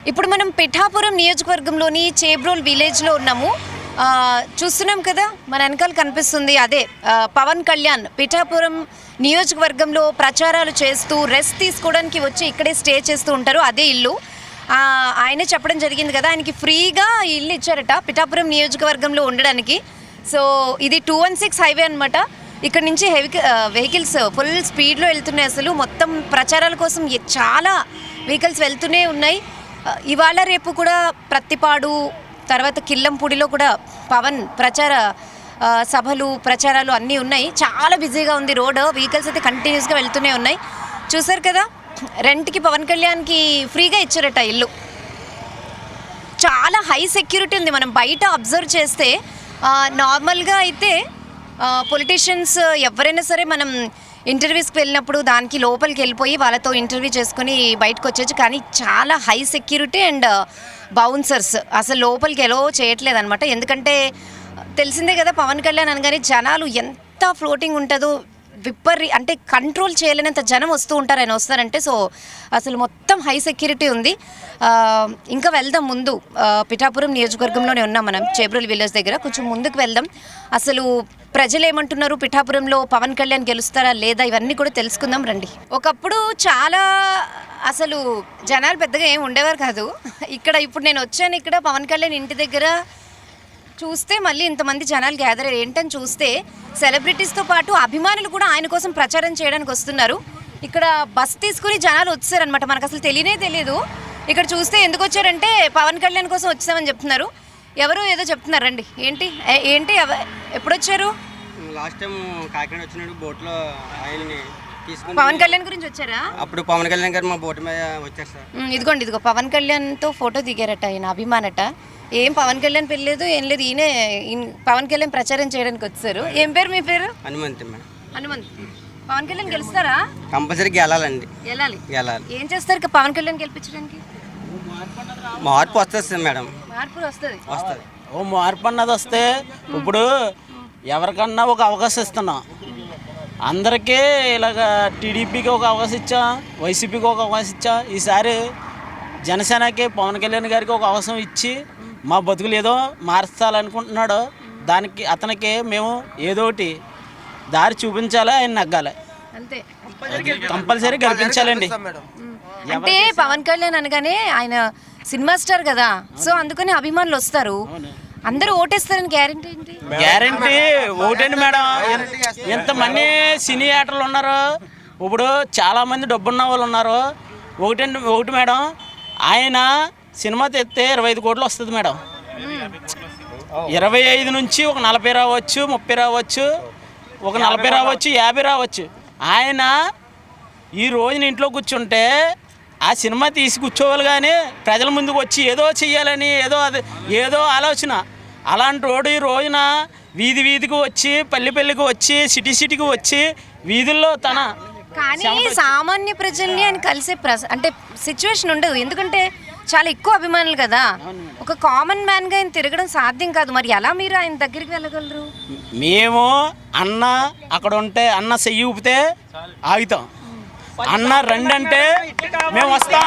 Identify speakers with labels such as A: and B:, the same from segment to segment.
A: ఇప్పుడు మనం పిఠాపురం నియోజకవర్గంలోని చేబ్రోల్ విలేజ్లో ఉన్నాము. చూస్తున్నాం కదా, మన వెనకాల కనిపిస్తుంది అదే పవన్ కళ్యాణ్ పిఠాపురం నియోజకవర్గంలో ప్రచారాలు చేస్తూ రెస్ట్ తీసుకోవడానికి వచ్చి ఇక్కడే స్టే చేస్తూ ఉంటారు. అదే ఇల్లు ఆయనే చెప్పడం జరిగింది కదా, ఆయనకి ఫ్రీగా ఇల్లు ఇచ్చారట పిఠాపురం నియోజకవర్గంలో ఉండడానికి. సో ఇది 216 హైవే అనమాట. ఇక్కడ నుంచి వెహికల్స్ ఫుల్ స్పీడ్లో వెళ్తున్నాయి. అసలు మొత్తం ప్రచారాల కోసం చాలా వెహికల్స్ వెళ్తూనే ఉన్నాయి. ఇవాళ రేపు కూడా ప్రత్తిపాడు తర్వాత కిల్లంపూడిలో కూడా పవన్ ప్రచార సభలు ప్రచారాలు అన్నీ ఉన్నాయి. చాలా బిజీగా ఉంది రోడ్. వెహికల్స్ అయితే కంటిన్యూస్గా వెళ్తూనే ఉన్నాయి. చూసారు కదా, రెంట్కి పవన్ కళ్యాణ్కి ఫ్రీగా ఇచ్చారట ఇల్లు. చాలా హై సెక్యూరిటీ ఉంది. మనం బయట అబ్జర్వ్ చేస్తే నార్మల్గా అయితే పొలిటీషియన్స్ ఎవరైనా సరే మనం ఇంటర్వ్యూస్కి వెళ్ళినప్పుడు దానికి లోపలికి వెళ్ళిపోయి వాళ్ళతో ఇంటర్వ్యూ చేసుకుని బయటకు వచ్చేచ్చు. కానీ చాలా హై సెక్యూరిటీ అండ్ బౌన్సర్స్ అసలు లోపలికి ఎలో చేయట్లేదు అనమాట. ఎందుకంటే తెలిసిందే కదా, పవన్ కళ్యాణ్ అనగానే జనాలు ఎంత ఫ్లోటింగ్ ఉంటుందో, అంటే కంట్రోల్ చేయలేనంత జనం వస్తూ ఉంటారు ఆయన వస్తారంటే. సో అసలు మొత్తం హై సెక్యూరిటీ ఉంది. ఇంకా వెళ్దాం ముందు. పిఠాపురం నియోజకవర్గంలోనే ఉన్నాం మనం, చేబ్రోల్ విలేజ్ దగ్గర. కొంచెం ముందుకు వెళ్దాం. అసలు ప్రజలు ఏమంటున్నారు, పిఠాపురంలో పవన్ కళ్యాణ్ గెలుస్తారా లేదా, ఇవన్నీ కూడా తెలుసుకుందాం రండి. ఒకప్పుడు చాలా అసలు జనాలు పెద్దగా ఏమి ఉండేవారు కాదు ఇక్కడ. ఇప్పుడు నేను వచ్చాను ఇక్కడ పవన్ కళ్యాణ్ ఇంటి దగ్గర చూస్తే మళ్ళీ ఇంతమంది జనాలు గ్యాదర్ ఏంటని చూస్తే సెలబ్రిటీస్తో పాటు అభిమానులు కూడా ఆయన కోసం ప్రచారం చేయడానికి వస్తున్నారు. ఇక్కడ బస్ తీసుకుని జనాలు వచ్చారనమాట. మనకు అసలు తెలియదు. ఇక్కడ చూస్తే ఎందుకు వచ్చారంటే పవన్ కళ్యాణ్ కోసం వచ్చామని చెప్తున్నారు. ఎవరు ఏదో చెప్తున్నారు రండి. ఏంటి ఎప్పుడు వచ్చారు?
B: లాస్ట్ టైం కాకినాడ వచ్చినప్పుడు బోట్లో ఆయన్ని తీసుకుని
A: పవన్ కళ్యాణ్ గురించి వచ్చారా?
B: అప్పుడు పవన్ కళ్యాణ్ గారు మా బోట్ మీద వచ్చారు సార్.
A: ఇదిగో పవన్ కళ్యాణ్తో ఫోటో దిగారట. ఆయన అభిమానట. ఏం పవన్ కళ్యాణ్ పెళ్ళి లేదు, ఏం లేదు. ఈయనే పవన్ కళ్యాణ్ ప్రచారం చేయడానికి వచ్చారు. ఏం పేరు మీ పేరు?
B: హనుమంత్ మేడం.
A: హనుమంత్. పవన్ కళ్యాణ్ గెలుస్తారా?
B: కంపల్సరీ గెలాలండి.
A: గెలాలి.
B: ఏం
A: చేస్తారు పవన్ కళ్యాణ్ గెలిపించడానికి?
B: మార్పు వస్తుంది మేడం.
A: మార్పు వస్తుంది.
C: మార్పు అన్నది వస్తే ఇప్పుడు ఎవరికన్నా ఒక అవకాశం ఇస్తున్నాం. అందరికీ ఇలాగ టీడీపీకి ఒక అవకాశం ఇచ్చా, వైసీపీకి ఒక అవకాశం ఇచ్చా. ఈసారి జనసేనకి పవన్ కళ్యాణ్ గారికి ఒక అవకాశం ఇచ్చి మా బతుకులు ఏదో మార్చాలనుకుంటున్నాడు. దానికి అతనికి మేము ఏదోటి దారి చూపించాలి, ఆయన నగ్గాలి.
A: అంతే,
C: కంపల్సరీ గెలిపించాలండి.
A: అంటే పవన్ కళ్యాణ్ అనగానే ఆయన సినిమా స్టార్ కదా, సో అందుకని అభిమానులు వస్తారు. అందరూ ఓటేస్తారని గ్యారెంటీ ఏంటి?
C: గ్యారెంటీ ఓటండి మేడం. ఎంతమంది సినీ యాక్టర్లు ఉన్నారు, ఇప్పుడు చాలామంది డబ్బున్న వాళ్ళు ఉన్నారు. ఒకటి మేడం, ఆయన సినిమా తెస్తే 25 కోట్లు వస్తుంది మేడం. 25 నుంచి ఒక 40 రావచ్చు, 30 రావచ్చు, ఒక 40 రావచ్చు, 50 రావచ్చు. ఆయన ఈ రోజున ఇంట్లో కూర్చుంటే ఆ సినిమా తీసి కూర్చోవాలి, కానీ ప్రజల ముందుకు వచ్చి ఏదో చెయ్యాలని ఏదో ఆలోచన. అలాంటి వాడు ఈ రోజున వీధికి వచ్చి, పల్లెకి వచ్చి, సిటీకి వచ్చి వీధుల్లో
A: కానీ సామాన్య ప్రజల్ని ఆయన కలిసే అంటే సిచ్యువేషన్ ఉండదు. ఎందుకంటే చాలా ఎక్కువ అభిమానులు కదా. ఒక కామన్ మ్యాన్గా ఆయన తిరగడం సాధ్యం కాదు. మరి ఎలా మీరు ఆయన దగ్గరికి వెళ్ళగలరు?
C: మేము అన్న అక్కడ ఉంటే అన్న చెయ్యి ఊపితే ఆగుతాం, అన్న రండి అంటే మేము వస్తాం.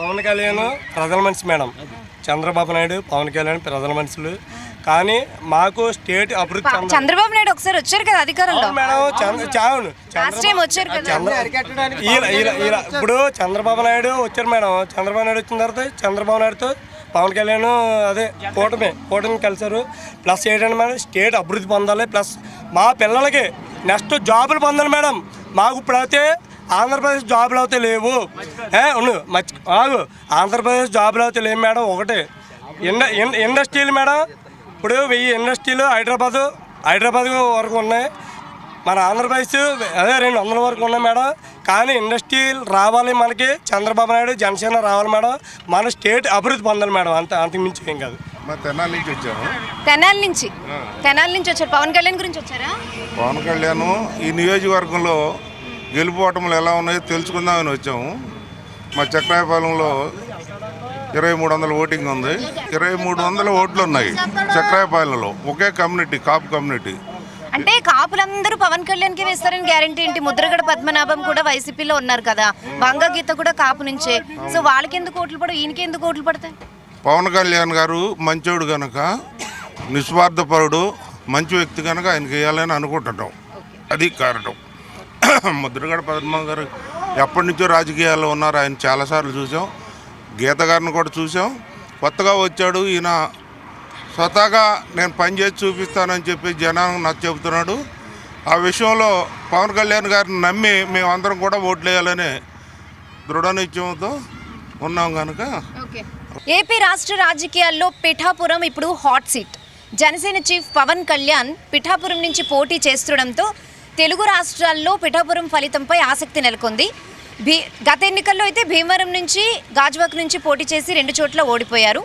D: పవన్ కళ్యాణ్ ప్రజల మనిషి మేడం. చంద్రబాబు నాయుడు, పవన్ కళ్యాణ్ ప్రజల మనుషులు. కానీ మాకు స్టేట్ అభివృద్ధి.
A: చంద్రబాబు నాయుడు ఒకసారి వచ్చారు కదా అధికారంలో
D: మేడం. ఇప్పుడు చంద్రబాబు నాయుడు వచ్చారు మేడం. చంద్రబాబు నాయుడు వచ్చిన తర్వాత చంద్రబాబు నాయుడుతో పవన్ కళ్యాణ్ అదే కూటమి కలిసారు. ప్లస్ ఏంటంటే మేడం, స్టేట్ అభివృద్ధి పొందాలి. ప్లస్ మా పిల్లలకి నెక్స్ట్ జాబులు పొందాలి మేడం. మాకు ఇప్పుడైతే ఆంధ్రప్రదేశ్ జాబులు అయితే లేవు. ఆగు, ఆంధ్రప్రదేశ్ జాబులు అయితే లేవు మేడం. ఒకటి ఇండస్ట్రీలు మేడం. ఇప్పుడు 1000 ఇండస్ట్రీలు హైదరాబాద్ వరకు ఉన్నాయి. మన ఆంధ్రప్రదేశ్ అదే 200 వరకు ఉన్నాయి మేడం. కానీ ఇండస్ట్రీలు రావాలి మనకి. చంద్రబాబు నాయుడు జనసేన రావాలి మేడం. మన స్టేట్ అభివృద్ధి పొందాలి మేడం. అంతకు మించి ఏం కాదు.
E: తెనాలి నుంచి వచ్చాము.
A: తెనాలి నుంచి వచ్చారు. పవన్ కళ్యాణ్ గురించి వచ్చారా?
E: పవన్ కళ్యాణ్ ఈ నియోజకవర్గంలో గెలుపోవటములు ఎలా ఉన్నాయో తెలుసుకుందామని వచ్చాము. మా చక్రాయపాలెంలో 2300 ఓటింగ్ ఉంది. 2300 ఓట్లు ఉన్నాయి చక్రాయపాలెంలో. ఒకే కమ్యూనిటీ, కాపు కమ్యూనిటీ.
A: అంటే కాపులందరూ పవన్ కళ్యాణ్కి వేస్తారని గ్యారంటీ ఏంటి? ముద్రగడ పద్మనాభం కూడా వైసీపీలో ఉన్నారు కదా, వంగ గీత కూడా కాపు నుంచే. సో వాళ్ళకి ఎందుకు ఓట్లు పడవు, ఈయనకి ఎందుకు ఓట్లు పడతాయి?
E: పవన్ కళ్యాణ్ గారు మంచోడు కనుక, నిస్వార్థపరుడు, మంచి వ్యక్తి కనుక ఆయనకి వేయాలని అనుకుంటున్నాం. అది కారణం. ముద్రగడ పద్మనాభం గారు ఎప్పటి నుంచో రాజకీయాల్లో ఉన్నారు, ఆయన చాలాసార్లు చూసాం. గీత గారిని కూడా చూసాం. కొత్తగా వచ్చాడు ఈయన, స్వతహాగా నేను పనిచేసి చూపిస్తానని చెప్పి జనానికి నచ్చ చెబుతున్నాడు. ఆ విషయంలో పవన్ కళ్యాణ్ గారిని నమ్మి మేమందరం కూడా ఓట్లు వేయాలనే దృఢ నిశ్చయంతో ఉన్నాం కనుక.
A: ఏపీ రాష్ట్ర రాజకీయాల్లో పిఠాపురం ఇప్పుడు hot seat. Janasena chief Pawan Kalyan Pithapuram నుంచి పోటీ చేస్తుండడంతో తెలుగు రాష్ట్రాల్లో పిఠాపురం ఫలితంపై ఆసక్తి నెలకొంది. గత ఎన్నికల్లో అయితే భీమవరం నుంచి, గాజువాక నుంచి పోటీ చేసి 2 చోట్ల ఓడిపోయారు.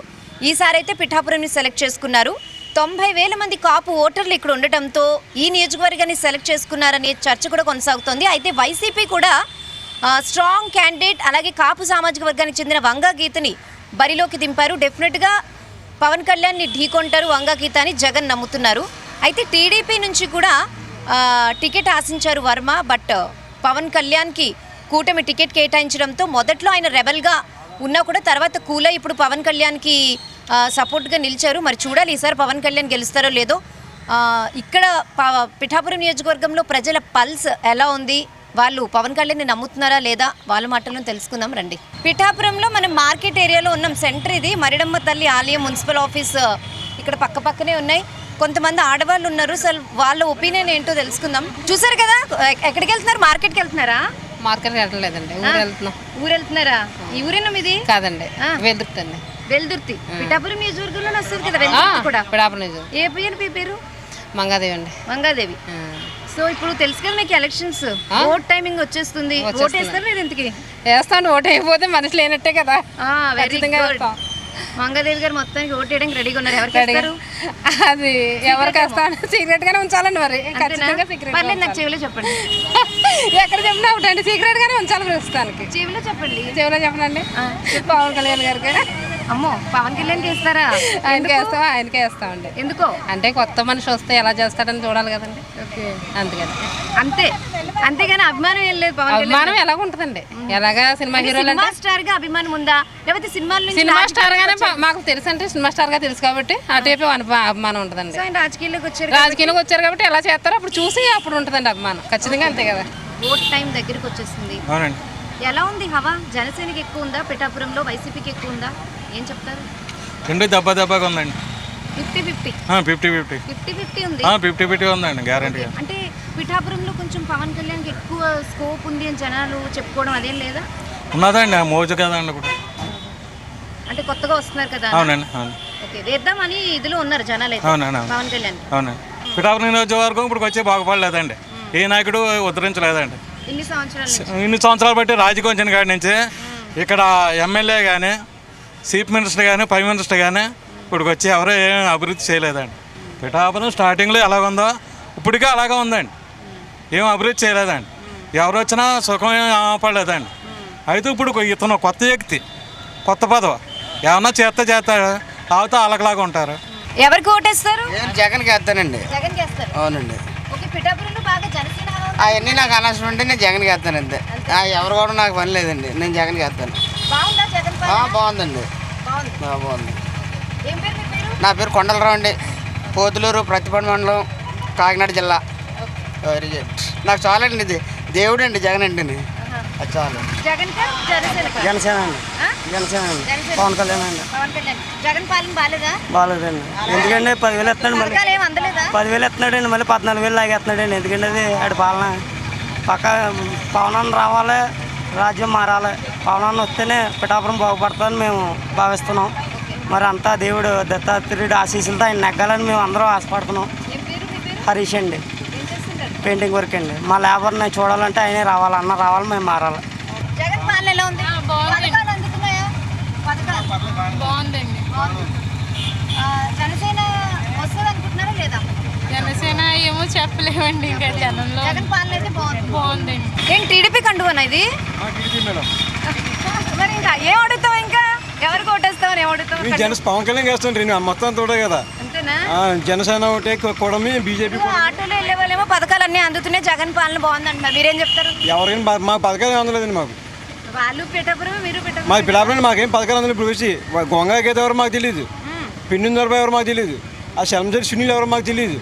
A: ఈసారి అయితే పిఠాపురంని సెలెక్ట్ చేసుకున్నారు. 90,000 మంది కాపు ఓటర్లు ఇక్కడ ఉండటంతో ఈ నియోజకవర్గాన్ని సెలెక్ట్ చేసుకున్నారనే చర్చ కూడా కొనసాగుతోంది. అయితే వైసీపీ కూడా స్ట్రాంగ్ క్యాండిడేట్, అలాగే కాపు సామాజిక వర్గానికి చెందిన వంగా గీతని బరిలోకి దింపారు. డెఫినెట్గా పవన్ కళ్యాణ్ని ఢీకొంటారు వంగా గీత అని జగన్ నమ్ముతున్నారు. అయితే టీడీపీ నుంచి కూడా టికెట్ ఆశించారు వర్మ. బట్ పవన్ కళ్యాణ్కి కూటమి టికెట్ కేటాయించడంతో మొదట్లో ఆయన రెబల్గా ఉన్నా కూడా తర్వాత కూలై ఇప్పుడు పవన్ కళ్యాణ్కి సపోర్ట్గా నిలిచారు. మరి చూడాలి ఈసారి పవన్ కళ్యాణ్ గెలుస్తారో లేదో. ఇక్కడ పిఠాపురం నియోజకవర్గంలో ప్రజల పల్స్ ఎలా ఉంది, వాళ్ళు పవన్ కళ్యాణ్ని నమ్ముతున్నారా లేదా, వాళ్ళ మాటలను తెలుసుకుందాం రండి. పిఠాపురంలో మనం మార్కెట్ ఏరియాలో ఉన్నాం. సెంటర్ ఇది. మరిడమ్మ తల్లి ఆలయం, మున్సిపల్ ఆఫీస్ ఇక్కడ పక్కనే ఉన్నాయి. కొంతమంది ఆడవాళ్ళు ఉన్నారు. అసలు వాళ్ళ ఒపీనియన్ ఏంటో తెలుసుకుందాం. చూసారు కదా, ఎక్కడికి వెళ్తున్నారు? మార్కెట్కి వెళ్తున్నారా?
F: మార్కెట్కి వెళ్ళలేదండి, ఊరు వెళ్తున్నాం.
A: ఊరు వెళ్తున్నారా? ఈ ఊరేనా మీది?
F: కాదండి, వెల్దుర్తి.
A: వెల్దుర్తి పిఠాపురం నియోజకవర్గంలో వస్తుంది కదా వెల్దుర్తి కూడా.
F: పిఠాపురం నియోజకవర్గం.
A: ఏ పేరు?
F: మంగాదేవి అండి.
A: మంగాదేవి. సో ఇప్పుడు తెలుసు కదా మీకు ఎలక్షన్స్, ఓట్ టైమింగ్ వచ్చేస్తుంది. ఓట్ వేస్తారు మీరు ఇంతకి?
F: వేస్తాను. ఓటు అయిపోతే మనిషి లేనట్టే కదా.
A: Very good. మంగాదేవి గారు మొత్తానికి ఓటు వేయడానికి రెడీగా ఉన్నారు. ఎవరికి వేస్తారు?
F: అది ఎవరికి వేస్తాను, సీక్రెట్ గానే ఉంచాలండి. మరి ఖచ్చితంగా సీక్రెట్.
A: పర్లేదు, నాకు చెవిలో చెప్పండి.
F: ఎక్కడ చెప్పినా ఒకటండి, సీక్రెట్ గానే ఉంచాలి ప్రస్తుతానికి.
A: చెవిలో చెప్పండి.
F: చెవిలో చెప్పనండి. పవన్ కళ్యాణ్ గారికి.
A: అమ్మో, పవన్ కళ్యాణ్కి వేస్తారా?
F: ఆయనకే వేస్తాం, ఆయనకే వేస్తామండి.
A: ఎందుకో
F: అంటే కొత్త మనిషి వస్తే ఎలా చేస్తాడని చూడాలి కదండి. అందుకని
A: అంతే. అంతేగాని అభిమానం ఏం లేదు. పవన్
F: అభిమానం ఎలాగ ఉంటుందండి, ఎలాగా సినిమా హీరోలు అంటే
A: స్టార్ గా అభిమానం ఉందా, లేకపోతే సినిమాల
F: సినిమా స్టార్ గానే మాకు తెలుసు, అంటే సినిమా స్టార్ గా తెలుసు కాబట్టి అటువైపు అభిమానం ఉంటుందండి.
A: రాజకీయాల్లోకి వచ్చారు,
F: రాజకీయంలోకి వచ్చారు కాబట్టి ఎలా చేస్తారో అప్పుడు చూసి అప్పుడు ఉంటుందండి అభిమానం. ఖచ్చితంగా అంతే కదా.
A: ఓట్ టైం దగ్గరికి వచ్చేస్తుంది. ఎలా ఉంది హవా? జనసేనకి ఎక్కువ ఉందా, పిఠాపురంలో వైసీపీకి ఎక్కువ ఉందా? ఏం చెప్తారు?
G: రెండు దెబ్బగా ఉందండి.
A: 50-50 ఉంది.
G: 50-50 ఉందండి, గ్యారంటీ.
A: అంటే పిఠాపురంలో కొంచెం పవన్ కళ్యాణ్కి ఎక్కువ స్కోప్ ఉంది అని జనాలు చెప్పుకోవడం అదేం లేదా?
G: ఉన్నదండి, ఆ మోజు కదండి ఇప్పుడు.
A: అంటే కొత్తగా వస్తున్నారు కదా.
G: అవునండి, అవును.
A: ఓకే, వేద్దామని ఇదిలో ఉన్నారు జనాలు అయితే
G: అవునండి,
A: పవన్ కళ్యాణ్.
G: అవునండి. పిఠాపురం నియోజకవర్గం ఇప్పుడు వచ్చి బాగుపడలేదండి. ఏ నాయకుడు ఉద్ధరించలేదండి.
A: ఇన్ని
G: సంవత్సరాలు బట్టి రాజకీయం వచ్చిన కాడి నుంచి ఇక్కడ ఎమ్మెల్యే కానీ, చీఫ్ మినిస్టర్ కానీ, ప్రైమ్ మినిస్టర్ కానీ ఇప్పుడు వచ్చి ఎవరో ఏం అభివృద్ధి చేయలేదండి. పిఠాపురం స్టార్టింగ్లో ఎలాగుందో ఇప్పటికే అలాగే ఉందండి. ఏం అభివృద్ధి చేయలేదండి. ఎవరు వచ్చినా సుఖం పడలేదండి. అయితే ఇప్పుడు ఇతను కొత్త వ్యక్తి, కొత్త పదవి, ఏమన్నా చేస్తాడు, తాగుతా అలకలాగా ఉంటారు.
A: ఎవరికి ఓటేస్తారు?
B: జగన్కి వేస్తానండి.
A: జగన్కి వేస్తారు.
B: అవునండి.
A: ఓకే, పిఠాపురంలో బాగా జనసేన
B: అవన్నీ నాకు అనవసరం ఉంటే నేను జగన్కి వేస్తాను అంతే. ఎవరు కూడా నాకు పని లేదండి, నేను జగన్కి వేస్తాను.
A: బాగుందా జగన్ పాలన?
B: బాగుందండి,
A: బాగుంది.
B: బాగుంది.
A: ఏం పేరు మీ పేరు?
B: నా పేరు కొండలరావు అండి. పోతులూరు, ప్రతిపడి మండలం, కాకినాడ జిల్లా. Very good. నాకు చాలండి, ఇది దేవుడు అండి జగన్ అండి. అది చాలు.
A: జగన్ కా జనసేన?
D: జనసేన అండి. జనసేన అండి. పవన్ కళ్యాణ్ అండి.
A: పవన్ కళ్యాణ్. జగన్ పాలన బాలేదా?
D: బాగాలేదండి. ఎందుకంటే 10,000 ఎత్తున్నాడు, మళ్ళీ
A: పథకాలు ఏం అందలేదా?
D: 10,000 ఎత్తున్నాడండి, మళ్ళీ 14,000 లాగేస్తున్నాడండి. ఎందుకంటే అది ఆడి పాలన. పవన్ రావాలి, రాజ్యం మారాలి. పవన్ వస్తేనే పిఠాపురం బాగుపడుతుందని మేము భావిస్తున్నాం. మరి అంతా దేవుడు దత్తాత్రేయుడు ఆశీస్సులతో ఆయన నెగ్గాలని మేము అందరం ఆశపడుతున్నాం.
A: ఏం పేరు మీ పేరు?
D: హరీష్ అండి.
A: ఏం చేస్తుంటారు?
D: పెయింటింగ్ వర్క్ అండి. మా లేబర్ని చూడాలంటే ఆయనే రావాలి, అన్న రావాలి, మేము మారాలి.
A: జగన్ పాలన ఎలా ఉంది? పథకాలు అందుతున్నాయా? పథకాలు
F: బాగుందండి.
A: జనసేన వస్తుంది అనుకుంటున్నారా లేదా?
F: జనసేన ఏమో చెప్పలేమండి, ఇంకా జనంలో
A: జగన్ పాలన అయితే
F: బాగుందండి.
A: ఏం టీడీపీ కండువనా ఇది? మరి ఇంకా ఏం అడుగుతావు? ఇంకా ఎవరికి ఓటేస్తావు? ఏం అడుగుతావు?
G: పవన్ కళ్యాణ్ చేస్తాను మొత్తం తోడే కదా.
A: అంతే అంతేనా?
D: జనసేన ఒకటే కూడమి బీజేపీ
A: ఆటోలో వెళ్ళే వాళ్ళేమో పథకాలన్నీ అందుతున్నాయి, జగన్ పాలన బాగుందంటున్నారు, మీరేం చెప్తారు?
D: ఎవరికైనా మా పథకాలు అందలేదండి మాకు.
A: వాళ్ళు పెట్టపురం, మీరు పెట్టపురం.
D: మా పిల్లలు మాకేం పథకాలు అందలేదు. ఇప్పుడు వచ్చి గొంగాకైతే ఎవరు మాకు తెలియదు, పిండి దొరబాయి ఎవరు మాకు తెలియదు, ఆ శలంజరి సునీల్ ఎవరు మాకు తెలియదు.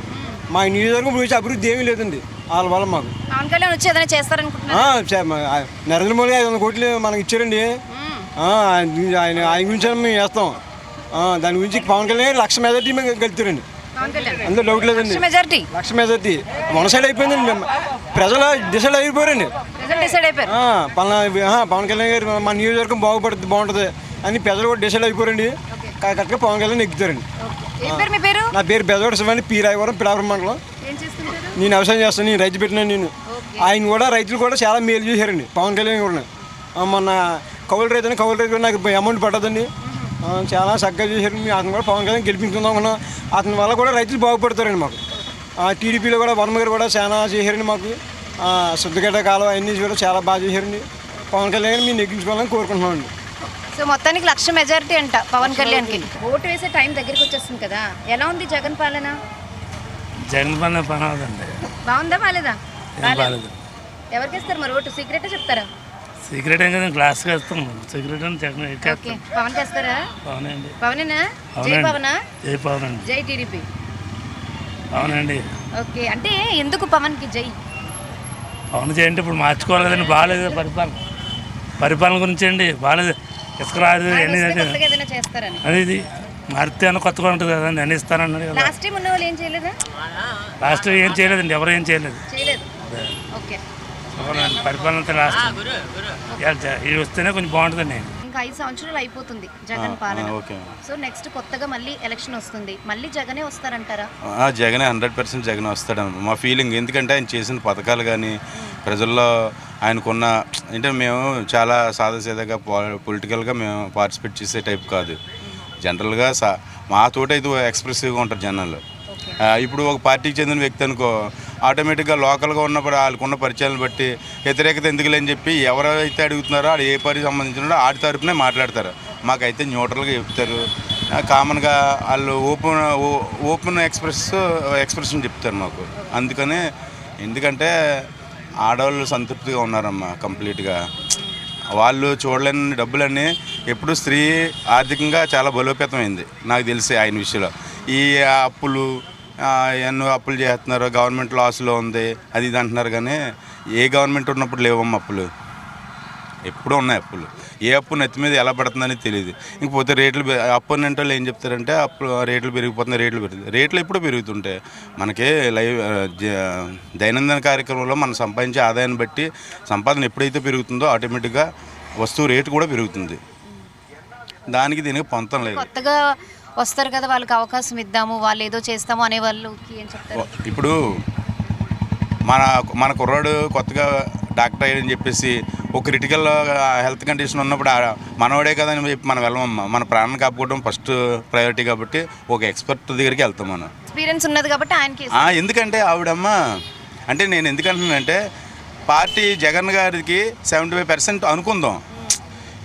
D: మా నియోజకవర్గం ఇప్పుడు వచ్చి అభివృద్ధి ఏమీ లేదండి వాళ్ళ వల్ల మాకు.
A: పవన్ కళ్యాణ్ వచ్చి ఏదైనా చేస్తారనుకుంటున్నారు?
D: నరేంద్ర మోడీ 500 కోట్లు మనకి ఇచ్చారండి. ఆయన గురించి మేము వేస్తాం. దాని గురించి పవన్ కళ్యాణ్ 1,00,000 మెజార్టీ మేము గెలుతారండి,
A: పవన్ కళ్యాణ్
D: అందులో డౌట్ లేదండి.
A: మెజారిటీ
D: 1,00,000 మెజార్టీ వన్ సైడ్ అయిపోయిందండి. ప్రజలు డిసైడ్ అయిపోయారండి.
A: డిసైడ్ అయిపోయారు.
D: పవన్ కళ్యాణ్ గారు మన నియోజకవర్గం బాగుంటుంది అని ప్రజలు కూడా డిసైడ్ అయిపోయారండి. కరెక్ట్గా పవన్ కళ్యాణ్ ఎక్కుతారండి.
A: ఏం పేరు మీ పేరు?
D: నా పేరు బెదవాడ శివాని, పి రాయవరం, పిలాపురం మండలం.
A: ఏం చేస్తుంటారు?
D: నేను వ్యవసాయం చేస్తాను, నేను రైతు పెట్టినాను. నేను ఆయన కూడా రైతులు కూడా చాలా మేలు చేశారండి పవన్ కళ్యాణ్ కూడా. మొన్న కౌలు రైతు కూడా నాకు అమౌంట్ పట్టదండి, చాలా చక్కగా చేశారు. అతను కూడా పవన్ కళ్యాణ్ గెలిపించుకుందాం అనుకున్నాం. అతని వల్ల కూడా రైతులు బాగుపడతారండి మాకు. టీడీపీలో కూడా వర్మ గారు కూడా చాలా చేశారండి మాకు. శుద్ధగడ్డ కాలం అన్నీ కూడా చాలా బాగా చేశారండి. పవన్ కళ్యాణ్ మేము నెగ్గించుకోవాలని కోరుకుంటున్నామండి.
A: సో మొత్తానికి 1,00,000 మెజారిటీ అంట పవన్ కళ్యాణ్కి. ఓటు వేసే టైం దగ్గరికి వచ్చేస్తుంది కదా, ఎలా ఉంది జగన్ పాలన?
H: జగన్ పాలన పనవదండి.
A: బాగుందా బాలేదా?
H: బాలేదు.
A: ఎవరికి ఇస్తారు మరి ఓటు? సీక్రెట్ చెప్తారా?
H: సీక్రెట్ ఏం కదా, క్లాస్కి వేస్తాం. సీక్రెట్ అని జగన్
A: ఓకే, పవన్ చేస్తారా?
H: అవునండి.
A: పవనేనా? జై
H: అవునండి.
A: పవనా?
H: జై పవన్ అండి.
A: జై టీడీపీ.
H: అవునండి.
A: ఓకే, అంటే ఎందుకు పవన్కి జై?
H: పవన్ చేయండి ఇప్పుడు మార్చుకోవాలి కదండి. బాగాలేదు పరిపాలన గురించి అండి, బాగాలేదు. ఇసుక రాదు
A: ఆయన
H: అన్నీ
A: వస్తే కొత్తగా ఏదైనా చేస్తారని.
H: అది ఇది మారితే అన్న కొత్తగా ఉంటుంది కదండి, అన్నీ ఇస్తానన్నాడు కదా.
A: లాస్ట్ టైం ఉన్న వాళ్ళు ఏం చేయలేదా?
H: లాస్ట్ ఏం చేయలేదండి, ఎవరు ఏం చేయలేదు.
A: చేయలేదు. ఓకే,
H: అవునండి. పరిపాలన అంతా లాస్ట్ ఇది వస్తేనే కొంచెం బాగుంటుందండి.
A: ఇంకా 5 సంవత్సరాలు అయిపోతుంది జగన్ పాలన. సో నెక్స్ట్ కొత్తగా మళ్ళీ ఎలక్షన్ వస్తుంది, మళ్ళీ జగనే వస్తారంటారా?
I: జగనే 100% జగనే వస్తాడమ్మ మా ఫీలింగ్. ఎందుకంటే ఆయన చేసిన పథకాలు కానీ ప్రజల్లో ఆయనకున్న అంటే మేము చాలా సాదాసీదాగా పొలిటికల్గా మేము పార్టిసిపేట్ చేసే టైప్ కాదు. జనరల్గా మా తోట అయితే ఎక్స్ప్రెసివ్గా ఉంటారు జనాలు. ఇప్పుడు ఒక పార్టీకి చెందిన వ్యక్తి అనుకో ఆటోమేటిక్గా లోకల్గా ఉన్నప్పుడు వాళ్ళకున్న పరిచయాలను బట్టి వ్యతిరేకత ఎందుకులేని చెప్పి ఎవరైతే అడుగుతున్నారో ఆడు ఏ పార్టీకి సంబంధించిన ఆడి తరపునే మాట్లాడతారు. మాకైతే న్యూట్రల్గా చెప్తారు. కామన్గా వాళ్ళు ఓపెన్ ఎక్స్ప్రెషన్ చెప్తారు మాకు. అందుకని ఎందుకంటే ఆడవాళ్ళు సంతృప్తిగా ఉన్నారమ్మా కంప్లీట్గా. వాళ్ళు చూడలేని డబ్బులన్నీ ఎప్పుడు స్త్రీ ఆర్థికంగా చాలా బలోపేతమైంది నాకు తెలిసి ఆయన విషయంలో. ఈ అప్పులు ఎన్నో అప్పులు చేస్తున్నారు, గవర్నమెంట్ లాస్లో ఉంది అది ఇది అంటున్నారు. కానీ ఏ గవర్నమెంట్ ఉన్నప్పుడు లేవమ్మ అప్పులు, ఎప్పుడూ ఉన్నాయి అప్పులు. ఏ అప్పు నెత్తి మీద ఎలా పడుతుందని తెలియదు. ఇంకపోతే రేట్లు అప్పు అంటే వాళ్ళు ఏం చెప్తారంటే రేట్లు పెరిగిపోతున్నాయి, రేట్లు ఎప్పుడు పెరుగుతుంటాయి. మనకి దైనందిన కార్యక్రమంలో మనం సంపాదించే ఆదాయాన్ని బట్టి సంపాదన ఎప్పుడైతే పెరుగుతుందో ఆటోమేటిక్గా వస్తువు రేటు కూడా పెరుగుతుంది. దానికి దీనికి పొంతం లేదు.
A: కొత్తగా వస్తారు కదా, వాళ్ళకి అవకాశం ఇద్దాము, వాళ్ళు ఏదో చేస్తాము అనే వాళ్ళకి ఏం చెప్తారు?
I: ఇప్పుడు మన కుర్రాడు కొత్తగా డాక్టర్ అయ్యాడని చెప్పేసి ఒక క్రిటికల్ హెల్త్ కండిషన్ ఉన్నప్పుడు మనవాడే కదా అని చెప్పి మనం వెళ్ళమమ్మా. మన ప్రాణం కాపాడుకోవడం ఫస్ట్ ప్రయారిటీ కాబట్టి ఒక ఎక్స్పర్ట్ దగ్గరికి వెళ్తాం మనం.
A: ఎక్స్పీరియన్స్ ఉన్నది కాబట్టి ఆయనకి.
I: ఎందుకంటే ఆవిడమ్మ అంటే నేను ఎందుకంటున్నానంటే పార్టీ జగన్ గారికి 75% అనుకుందాం,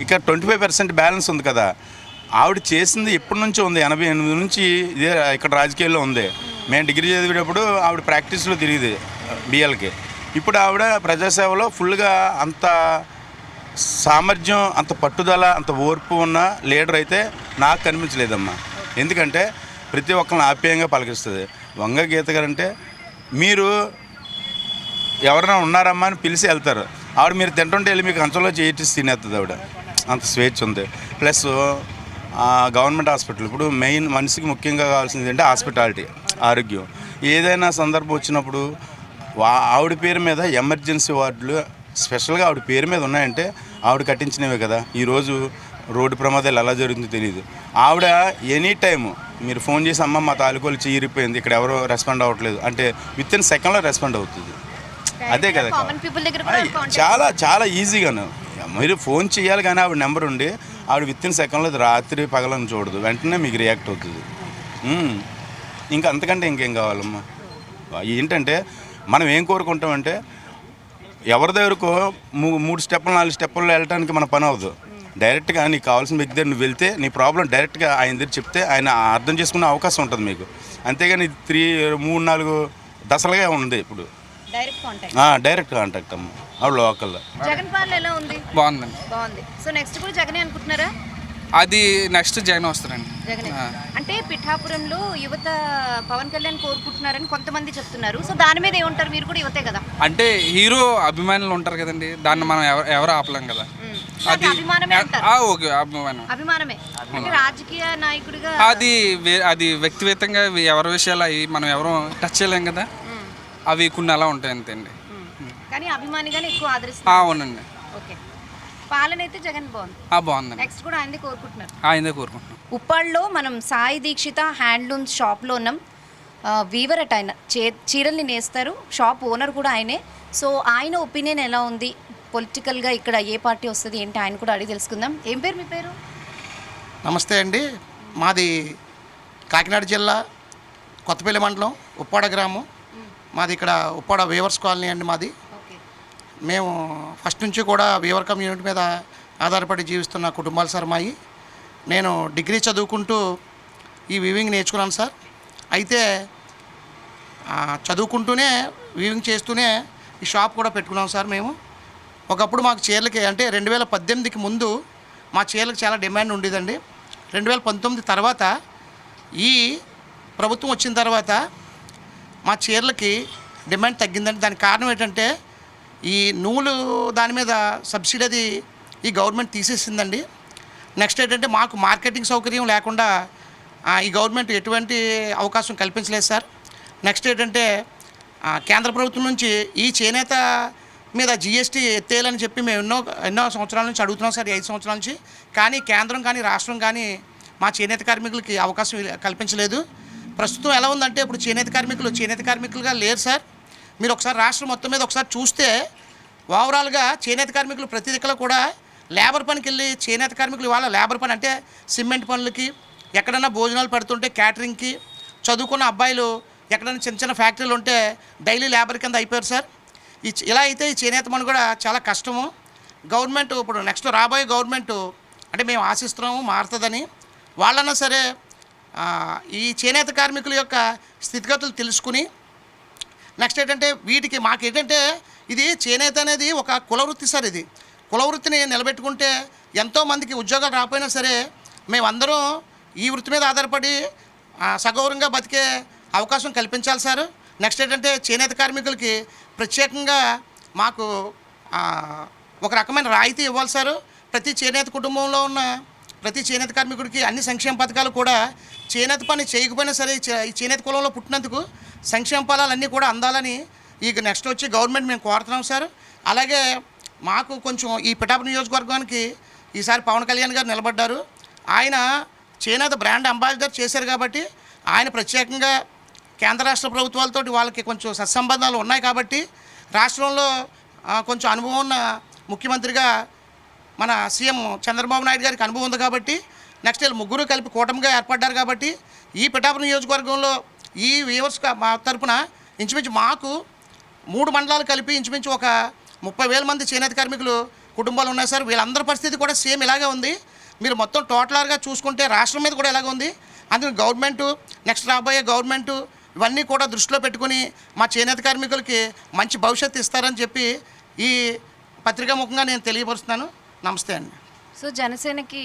I: ఇక్కడ 25% బ్యాలెన్స్ ఉంది కదా. ఆవిడ చేసింది ఎప్పటి నుంచో ఉంది, 88 నుంచి ఇదే ఇక్కడ రాజకీయాల్లో ఉంది. మేము డిగ్రీ చదివేటప్పుడు ఆవిడ ప్రాక్టీస్లో తిరిగింది బిఎల్కి. ఇప్పుడు ఆవిడ ప్రజాసేవలో ఫుల్గా అంత సామర్థ్యం, అంత పట్టుదల, అంత ఓర్పు ఉన్న లీడర్ అయితే నాకు కనిపించలేదమ్మా. ఎందుకంటే ప్రతి ఒక్కరిని ఆప్యాయంగా పలకిస్తుంది. వంగ గీత గారు అంటే మీరు ఎవరైనా ఉన్నారమ్మా అని పిలిచి వెళ్తారు. ఆవిడ మీరు తింటుంటే వెళ్ళి మీకు కంచంలో చేసి తినేస్తుంది. ఆవిడ అంత స్వేచ్ఛ ఉంది. ప్లస్ గవర్నమెంట్ హాస్పిటల్ ఇప్పుడు మెయిన్ మనిషికి ముఖ్యంగా కావాల్సింది ఏంటంటే హాస్పిటాలిటీ, ఆరోగ్యం. ఏదైనా సందర్భం వచ్చినప్పుడు ఆవిడ పేరు మీద ఎమర్జెన్సీ వార్డులు స్పెషల్గా ఆవిడ పేరు మీద ఉన్నాయంటే ఆవిడ కట్టించినవే కదా. ఈరోజు రోడ్డు ప్రమాదాలు ఎలా జరుగుతుందో తెలియదు. ఆవిడ ఎనీ టైము మీరు ఫోన్ చేసి అమ్మ మా తాలూకోలు చీరిపోయింది, ఇక్కడ ఎవరో రెస్పాండ్ అవ్వట్లేదు అంటే విత్ ఇన్ సెకండ్లో రెస్పాండ్ అవుతుంది. అదే కదా చాలా చాలా ఈజీగాను. మీరు ఫోన్ చేయాలి కానీ ఆవిడ నెంబర్ ఉండి ఆవిడ విత్ ఇన్ సెకండ్లో రాత్రి పగలని చూడదు, వెంటనే మీకు రియాక్ట్ అవుతుంది. ఇంకా అంతకంటే ఇంకేం కావాలమ్మా. ఏంటంటే మనం ఏం కోరుకుంటామంటే ఎవరి దగ్గరకు 3 స్టెప్పులు 4 స్టెప్పుల్లో వెళ్ళడానికి మన పని అవ్వదు. డైరెక్ట్గా నీకు కావాల్సిన వ్యక్తి దగ్గర నువ్వు వెళ్తే నీ ప్రాబ్లం డైరెక్ట్గా ఆయన దగ్గర చెప్తే ఆయన అర్థం చేసుకునే అవకాశం ఉంటుంది మీకు. అంతేగాని 3-4 దశలుగా ఉంది ఇప్పుడు. డైరెక్ట్ కాంటాక్ట్ అమ్మ ఆవిడ లోకల్లో.
A: జగన్ పాలన ఎలా ఉంది?
J: బాగుందండి.
A: బాగుంది. సో నెక్స్ట్ కూడా జగనే అనుకుంటున్నారా?
J: అది నెక్స్ట్ జగన్ వస్తారండి.
A: జగనే. అంటే పిఠాపురంలో యువత పవన్ కళ్యాణ్ కోరుకుంటున్నారని కొంతమంది చెప్తున్నారు. సో దాని మీద ఏమంటారు? మీరు కూడా యువతే కదా.
J: అంటే హీరో అభిమానులు ఉంటారు కదండి, దాన్ని మనం ఎవరు ఆపలేం కదా. అది
A: అభిమానమే అంటారు.
J: ఓకే, అభిమానం
A: అభిమానమే. అంటే రాజకీయ నాయకుడిగా
J: అది వ్యక్తిగతంగా ఎవరి విషయాలు అవి మనం ఎవరు టచ్ చేయలేం కదా. అవి కొన్ని అలా ఉంటాయి అంతే అండి.
A: కానీ అభిమానిగానే ఎక్కువ ఆదరిస్తారు.
J: అవునండి.
A: ఓకే. పాలన అయితే జగన్ బాగుంది.
J: బాగుందండి.
A: నెక్స్ట్ కూడా ఆయనదే కోరుకుంటున్నారు.
J: ఆయనదే కోరుకుంటున్నాం.
A: ఉప్పాళ్ళలో మనం సాయి దీక్షిత హ్యాండ్లూమ్ షాప్లో ఉన్నాం. వీవర్ అట్ ఆయన చీరల్ని నేస్తారు. షాప్ ఓనర్ కూడా ఆయనే. సో ఆయన ఒపీనియన్ ఎలా ఉంది, పొలిటికల్గా ఇక్కడ ఏ పార్టీ వస్తుంది ఏంటి ఆయన కూడా అడిగి తెలుసుకుందాం. ఏం పేరు మీ పేరు?
K: నమస్తే అండి, మాది కాకినాడ జిల్లా కొత్తపల్లి మండలం ఉప్పాడ గ్రామం. మాది ఇక్కడ ఉప్పాడ వీవర్స్ కాలనీ అండి మాది. మేము ఫస్ట్ నుంచి కూడా వీవర్ కమ్యూనిటీ మీద ఆధారపడి జీవిస్తున్న కుటుంబాలు సార్ మాయి. నేను డిగ్రీ చదువుకుంటూ ఈ వీవింగ్ నేర్చుకున్నాను సార్. అయితే చదువుకుంటూనే వీవింగ్ చేస్తూనే ఈ షాప్ కూడా పెట్టుకున్నాం సార్. మేము ఒకప్పుడు మాకు చీరలకి అంటే 2018కి ముందు మా చీరలకు చాలా డిమాండ్ ఉండేదండి. 2019 తర్వాత ఈ ప్రభుత్వం వచ్చిన తర్వాత మా చీరలకి డిమాండ్ తగ్గిందండి. దానికి కారణం ఏంటంటే ఈ నూలు దాని మీద సబ్సిడీ అది ఈ గవర్నమెంట్ తీసేసిందండి. నెక్స్ట్ ఏంటంటే మాకు మార్కెటింగ్ సౌకర్యం లేకుండా ఈ గవర్నమెంట్ ఎటువంటి అవకాశం కల్పించలేదు సార్. నెక్స్ట్ ఏంటంటే కేంద్ర ప్రభుత్వం నుంచి ఈ చేనేత మీద జిఎస్టీ ఎత్తేయాలని చెప్పి మేము ఎన్నో సంవత్సరాల నుంచి అడుగుతున్నాం సార్, 5 సంవత్సరాల నుంచి. కానీ కేంద్రం కానీ రాష్ట్రం కానీ మా చేనేత కార్మికులకి అవకాశం కల్పించలేదు. ప్రస్తుతం ఎలా ఉందంటే ఇప్పుడు చేనేత కార్మికులుగా లేరు సార్. మీరు ఒకసారి రాష్ట్రం మొత్తం మీద ఒకసారి చూస్తే ఓవరాల్గా చేనేత కార్మికులు ప్రతి దిక్కులో కూడా లేబర్ పనికి వెళ్ళి చేనేత కార్మికులు వాళ్ళ లేబర్ పని అంటే సిమెంట్ పనులకి, ఎక్కడైనా భోజనాలు పెడుతుంటే క్యాటరింగ్కి, చదువుకున్న అబ్బాయిలు ఎక్కడైనా చిన్న చిన్న ఫ్యాక్టరీలు ఉంటే డైలీ లేబర్ కింద అయిపోయారు సార్. ఇలా అయితే ఈ చేనేత పని కూడా చాలా కష్టము. గవర్నమెంట్ ఇప్పుడు నెక్స్ట్ రాబోయే గవర్నమెంట్ అంటే మేము ఆశిస్తున్నాము మారుతుందని. వాళ్ళన్నా సరే ఈ చేనేత కార్మికుల యొక్క స్థితిగతులు తెలుసుకుని నెక్స్ట్ ఏంటంటే వీటికి మాకేంటంటే ఇది చేనేత అనేది ఒక కులవృత్తి సార్. ఇది కులవృత్తిని నిలబెట్టుకుంటే ఎంతోమందికి ఉద్యోగాలు రాకపోయినా సరే మేమందరం ఈ వృత్తి మీద ఆధారపడి సగౌరవంగా బతికే అవకాశం కల్పించాలి సార్. నెక్స్ట్ ఏంటంటే చేనేత కార్మికులకి ప్రత్యేకంగా మాకు ఒక రకమైన రాయితీ ఇవ్వాలి సార్. ప్రతి చేనేత కుటుంబంలో ఉన్న ప్రతి చేనేత కార్మికుడికి అన్ని సంక్షేమ పథకాలు కూడా చేనేత పని చేయకపోయినా సరే ఈ చేనేత కులంలో పుట్టినందుకు సంక్షేమ ఫలాలన్నీ కూడా అందాలని ఈ నెక్స్ట్ వచ్చి గవర్నమెంట్ మేము కోరుతున్నాం సార్. అలాగే మాకు కొంచెం ఈ పిఠాపురం నియోజకవర్గానికి ఈసారి పవన్ కళ్యాణ్ గారు నిలబడ్డారు. ఆయన చేనేత బ్రాండ్ అంబాసిడర్ చేశారు కాబట్టి ఆయన ప్రత్యేకంగా కేంద్ర రాష్ట్ర ప్రభుత్వాలతో వాళ్ళకి కొంచెం సత్సంబంధాలు ఉన్నాయి కాబట్టి రాష్ట్రంలో కొంచెం అనుభవం ఉన్న ముఖ్యమంత్రిగా మన సీఎం చంద్రబాబు నాయుడు గారికి అనుభవం ఉంది కాబట్టి నెక్స్ట్ వీళ్ళు ముగ్గురు కలిపి కూటమిగా ఏర్పడ్డారు కాబట్టి ఈ పిఠాపురం నియోజకవర్గంలో ఈ వీవర్స్ మా తరపున ఇంచుమించు మాకు 3 మండలాలు కలిపి ఇంచుమించు ఒక 30,000 మంది చేనేత కార్మికులు కుటుంబాలు ఉన్నాయి సార్. వీళ్ళందరి పరిస్థితి కూడా సేమ్ ఇలాగే ఉంది. మీరు మొత్తం టోటల్గా చూసుకుంటే రాష్ట్రం మీద కూడా ఇలాగే ఉంది. అందుకని గవర్నమెంటు నెక్స్ట్ రాబోయే గవర్నమెంటు ఇవన్నీ కూడా దృష్టిలో పెట్టుకుని మా చేనేత కార్మికులకి మంచి భవిష్యత్తు ఇస్తారని చెప్పి ఈ పత్రికా ముఖంగా నేను తెలియపరుస్తున్నాను. నమస్తే అండి.
A: సో జనసేనకి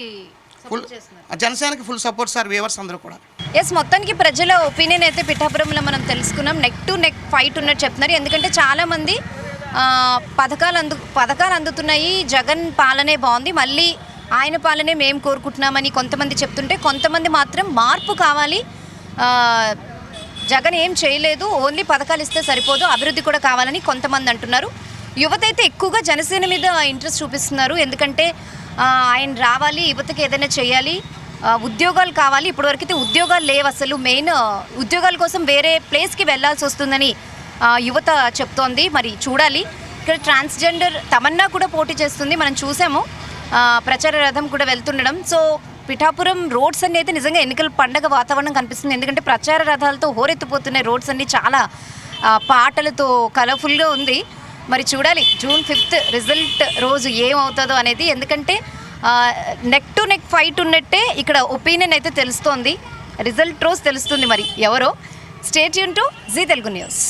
K: ఫుల్ సపోర్ట్ సార్ వీవర్స్ అందరూ కూడా.
A: ఎస్, మొత్తానికి ప్రజల ఒపీనియన్ అయితే పిఠాపురంలో మనం తెలుసుకున్నాం. నెక్ టు నెక్ ఫైట్ ఉన్నట్టు చెప్తున్నారు. ఎందుకంటే చాలామంది పథకాలు అందుతున్నాయి, జగన్ పాలనే బాగుంది, మళ్ళీ ఆయన పాలనే మేము కోరుకుంటున్నామని కొంతమంది చెప్తుంటే, కొంతమంది మాత్రం మార్పు కావాలి, జగన్ ఏం చేయలేదు, ఓన్లీ పథకాలు ఇస్తే సరిపోదు, అభివృద్ధి కూడా కావాలని కొంతమంది అంటున్నారు. యువత అయితే ఎక్కువగా జనసేన మీద ఇంట్రెస్ట్ చూపిస్తున్నారు. ఎందుకంటే ఆయన రావాలి, యువతకి ఏదైనా చేయాలి, ఉద్యోగాలు కావాలి. ఇప్పటివరకు అయితే ఉద్యోగాలు లేవు, అసలు మెయిన్ ఉద్యోగాల కోసం వేరే ప్లేస్కి వెళ్ళాల్సి వస్తుందని యువత చెప్తోంది. మరి చూడాలి. ఇక్కడ ట్రాన్స్జెండర్ తమన్నా కూడా పోటీ చేస్తుంది, మనం చూసాము, ప్రచార రథం కూడా వెళ్తుండడం. సో పిఠాపురం రోడ్స్ అన్నీ అయితే నిజంగా ఎన్నికల పండగ వాతావరణం కనిపిస్తుంది. ఎందుకంటే ప్రచార రథాలతో హోరెత్తిపోతున్నాయి రోడ్స్ అన్నీ, చాలా పాటలతో కలర్ఫుల్గా ఉంది. మరి చూడాలి జూన్ 5th రిజల్ట్ రోజు ఏమవుతుందో అనేది. ఎందుకంటే నెక్ టు నెక్ ఫైట్ ఉన్నట్టే ఇక్కడ ఒపీనియన్ అయితే తెలుస్తోంది. రిజల్ట్ రోజు తెలుస్తుంది మరి ఎవరో. Stay tune to Zee Telugu news.